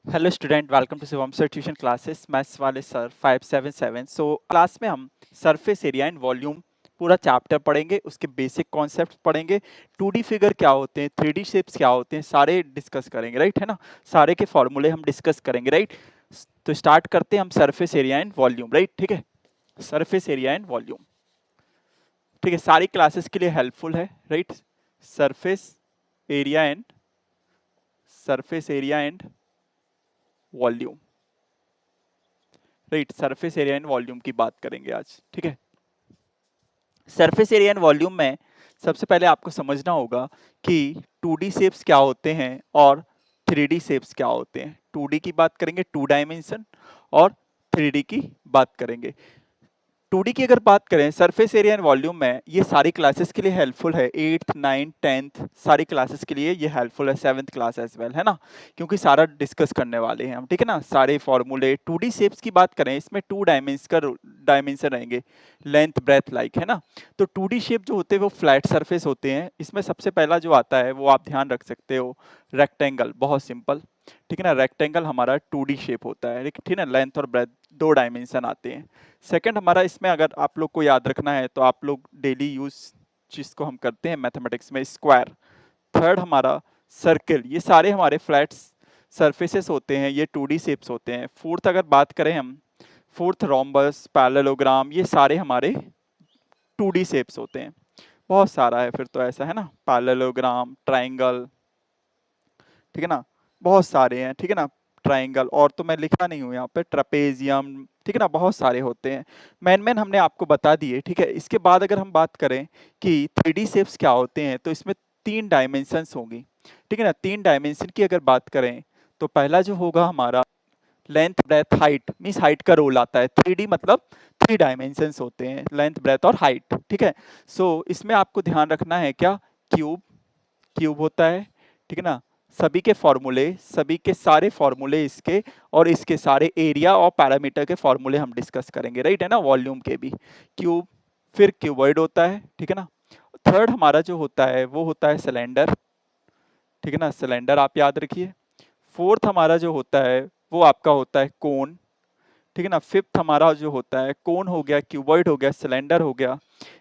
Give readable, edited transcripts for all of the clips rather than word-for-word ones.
Hello student, welcome to Shivam sir tuition classes. Maths वाले sir 577। Class में हम surface area and volume पूरा chapter पढ़ेंगे, उसके बेसिक कॉन्सेप्ट पढ़ेंगे, 2D फिगर क्या होते हैं, 3D शेप्स क्या होते हैं, सारे डिस्कस करेंगे, राइट है ना। सारे के फॉर्मूले हम डिस्कस करेंगे, राइट। तो स्टार्ट करते हैं हम surface area and volume, right, ठीक है। सरफेस एरिया एंड वॉल्यूम, ठीक है, सारी क्लासेस के लिए हेल्पफुल है, right. Surface area and volume, right. Surface area and volume की बात करेंगे आज, ठीक है। सरफेस एरिया एंड वॉल्यूम में सबसे पहले आपको समझना होगा कि 2D शेप्स क्या होते हैं और 3D शेप्स क्या होते हैं। 2D की बात करेंगे, 2 डायमेंशन, और 3D की बात करेंगे। 2D की अगर बात करें सरफेस एरिया एंड वॉल्यूम में, ये सारी क्लासेस के लिए हेल्पफुल है। 8th 9th 10th सारी क्लासेस के लिए ये हेल्पफुल है, 7th क्लास एज वेल, है ना। क्योंकि सारा डिस्कस करने वाले हैं हम, ठीक है ना। सारे फॉर्मूले 2D शेप्स की बात करें, इसमें 2 डायमेंशन रहेंगे, लेंथ ब्रेथ लाइक, है ना। तो 2D शेप जो होते हैं वो फ्लैट सरफेस होते हैं। इसमें सबसे पहला जो आता है वो आप ध्यान रख सकते हो, रेक्टेंगल। बहुत सिंपल, ठीक है ना। रेक्टेंगल हमारा 2D शेप होता है, ठीक है ना। लेंथ और ब्रेथ 2 डायमेंशन आते हैं। सेकंड हमारा, इसमें अगर आप लोग को याद रखना है तो आप लोग डेली यूज चीज को हम करते हैं मैथमेटिक्स में, स्क्वायर। थर्ड हमारा सर्कल, ये सारे हमारे फ्लैट सरफेसेस होते हैं, ये 2D शेप्स होते हैं। फोर्थ अगर बात करें हम, फोर्थ रोम्बस, पैरेललोग्राम, ये सारे हमारे 2D शेप्स होते हैं। बहुत सारा है फिर तो ऐसा, है ना। पैरेललोग्राम, ट्राइंगल, ठीक है ना, बहुत सारे हैं, ठीक है ना। ट्राइंगल, और तो मैं लिखा नहीं हूँ यहाँ पे, ट्रपेजियम, ठीक है ना, बहुत सारे होते हैं। मैन हमने आपको बता दिए, ठीक है। इसके बाद अगर हम बात करें कि 3D शेप्स क्या होते हैं, तो इसमें 3 डायमेंशंस होंगी, ठीक है ना। 3 डायमेंशन की अगर बात करें तो पहला जो होगा हमारा length breadth height, means height का रोल आता है। 3D मतलब 3 डायमेंशंस होते हैं, लेंथ ब्रेथ और हाइट, ठीक है। इसमें आपको ध्यान रखना है क्या, क्यूब, क्यूब होता है, ठीक है ना। सभी के फॉर्मूले, सभी के सारे फॉर्मूले इसके, और इसके सारे एरिया और पैरामीटर के फॉर्मूले हम डिस्कस करेंगे, राइट है ना। वॉल्यूम के भी क्यूब, फिर क्यूबॉइड होता है, ठीक है ना। थर्ड हमारा जो होता है वो होता है सिलेंडर, ठीक है ना, सिलेंडर आप याद रखिए। फोर्थ हमारा जो होता है वो आपका होता है कोन, ठीक है ना। फिफ्थ हमारा जो होता है कोन हो गया, क्यूबॉइड हो गया, सिलेंडर हो गया।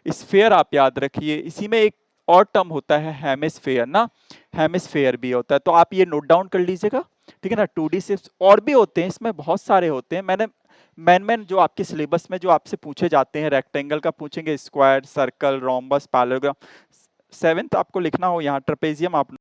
स्फेयर आप याद रखिए। इसी में एक और टर्म होता है हेमिस्फेयर ना, हेमिस्फेयर भी होता है, तो आप ये नोट डाउन कर लीजिएगा, ठीक है ना। 2D शेप्स और भी होते हैं, इसमें बहुत सारे होते हैं। मैंने मैन जो आपके सिलेबस में जो आपसे पूछे जाते हैं, रेक्टेंगल का पूछेंगे, square, circle, rhombus, parallelogram. 7th आपको लिखना हो यहाँ ट्रेपेजियम आप